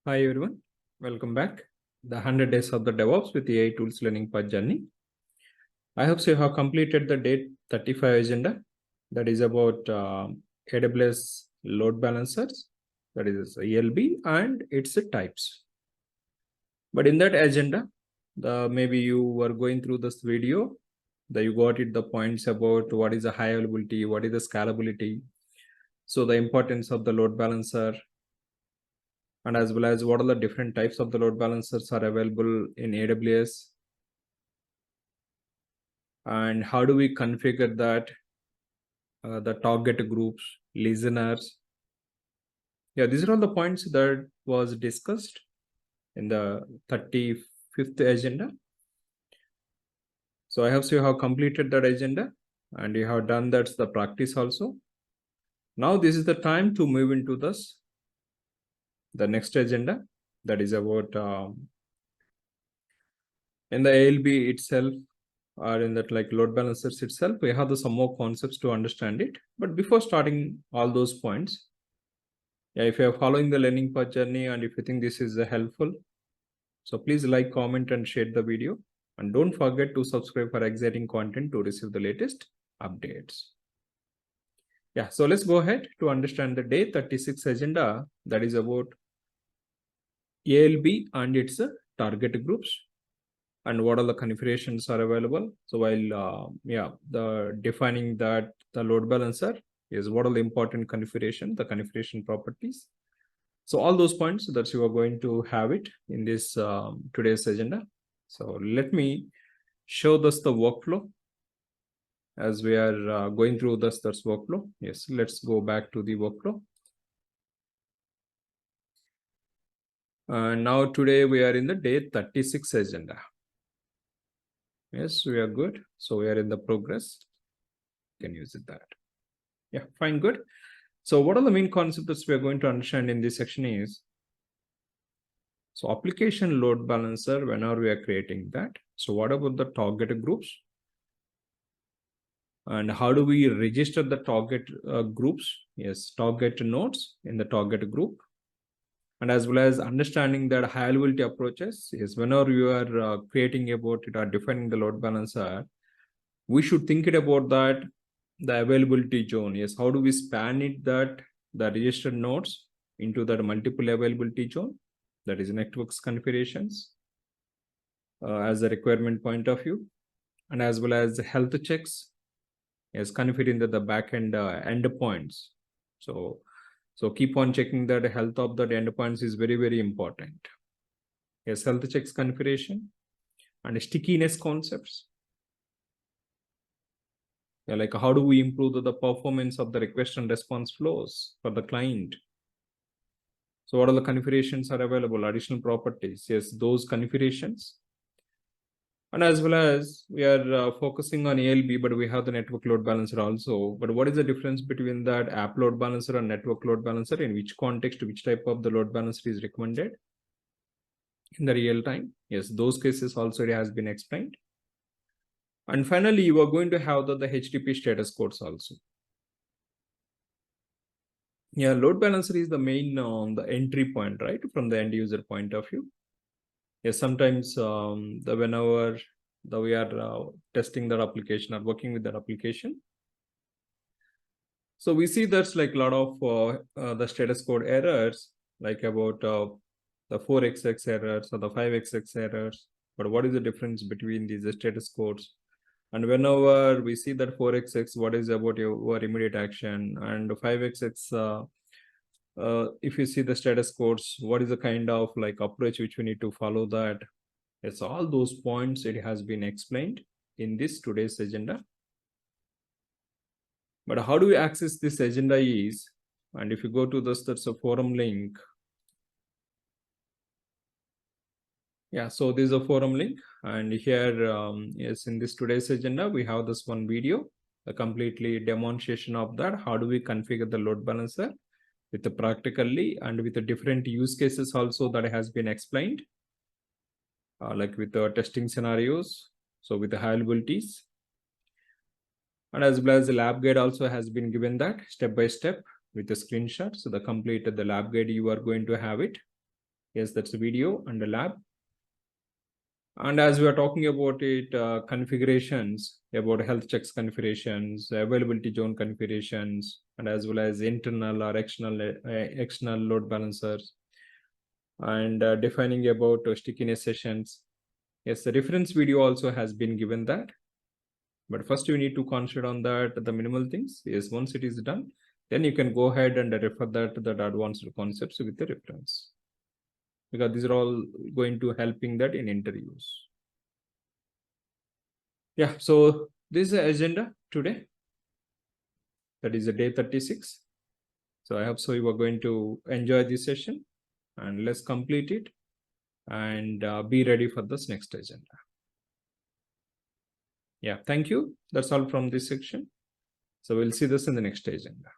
Hi everyone, welcome back. The 100 days of the DevOps with AI tools learning path journey. I hope so you have completed the day 35 agenda that is about AWS load balancers, that is ELB and its types. But in that agenda, maybe you were going through this video, that you got it the points about what is the high availability, what is the scalability, so the importance of the load balancer, and as well as what are the different types of the load balancers are available in AWS, and how do we configure that, the target groups, listeners. Yeah, these are all the points that was discussed in the 35th agenda. So I hope so you have completed that agenda and you have done that's the practice also. Now this is the time to move into the next agenda, that is about in the ALB itself, or in that like load balancers itself, we have some more concepts to understand it. But before starting all those points, yeah, if you are following the learning path journey and if you think this is helpful, so please like, comment and share the video, and don't forget to subscribe for exciting content to receive the latest updates. Yeah, so let's go ahead to understand the day 36 agenda, that is about ALB and its target groups and what are the configurations are available. So while the defining that the load balancer is what are the important configuration, the configuration properties. So all those points that you are going to have it in this today's agenda. So let me show this the workflow as we are going through this workflow. Yes, let's go back to the workflow. Now today we are in the day 36 agenda. Yes, we are good. So we are in the progress. You can use it that. Yeah, fine, good. So what are the main concepts we are going to understand in this section is, so application load balancer, whenever we are creating that. So what about the target groups? And how do we register the target groups? Yes, target nodes in the target group. And as well as understanding that high availability approaches is whenever you are creating about it or defining the load balancer, we should think it about that, the availability zone. Yes, how do we span it, that the registered nodes into that multiple availability zone, that is networks configurations as a requirement point of view, and as well as health checks is configuring the backend endpoints. So keep on checking that the health of that endpoints is very, very important. Yes, health checks configuration and stickiness concepts. Yeah, like how do we improve the performance of the request and response flows for the client? So what are the configurations are available, additional properties? Yes, those configurations. And as well as we are focusing on ALB, but we have the network load balancer also. But what is the difference between that app load balancer and network load balancer? In which context, which type of the load balancer is recommended in the real time? Yes, those cases also it has been explained. And finally, you are going to have the HTTP status codes also. Yeah, load balancer is the main the entry point, right, from the end user point of view. Yes, sometimes whenever we are testing that application or working with that application, so we see that's like a lot of the status code errors, like about the 4xx errors or the 5xx errors. But what is the difference between these status codes? And whenever we see that 4xx, what is about your immediate action? And 5xx, if you see the status codes, what is the kind of like approach which we need to follow that? It's all those points it has been explained in this today's agenda. But how do we access this agenda is, and if you go to this, that's a forum link. Yeah, so this is a forum link, and here yes, in this today's agenda we have this one video, a completely demonstration of that. How do we configure the load balancer with the practically and with the different use cases also that has been explained, like with the testing scenarios, so with the high availabilities. And as well as the lab guide also has been given that step by step with the screenshot. So the complete the lab guide you are going to have it. Yes, that's a video and a lab. And as we are talking about it, configurations, about health checks configurations, availability zone configurations, and as well as internal or external load balancers, and defining about stickiness sessions. Yes, the reference video also has been given that. But first you need to concentrate on that, the minimal things. Yes, once it is done, then you can go ahead and refer that to the advanced concepts with the reference. Because these are all going to helping that in interviews. Yeah, so this is the agenda today. That is the day 36. So I hope so you are going to enjoy this session, and let's complete it and be ready for this next agenda. Yeah, thank you. That's all from this section. So we'll see this in the next agenda.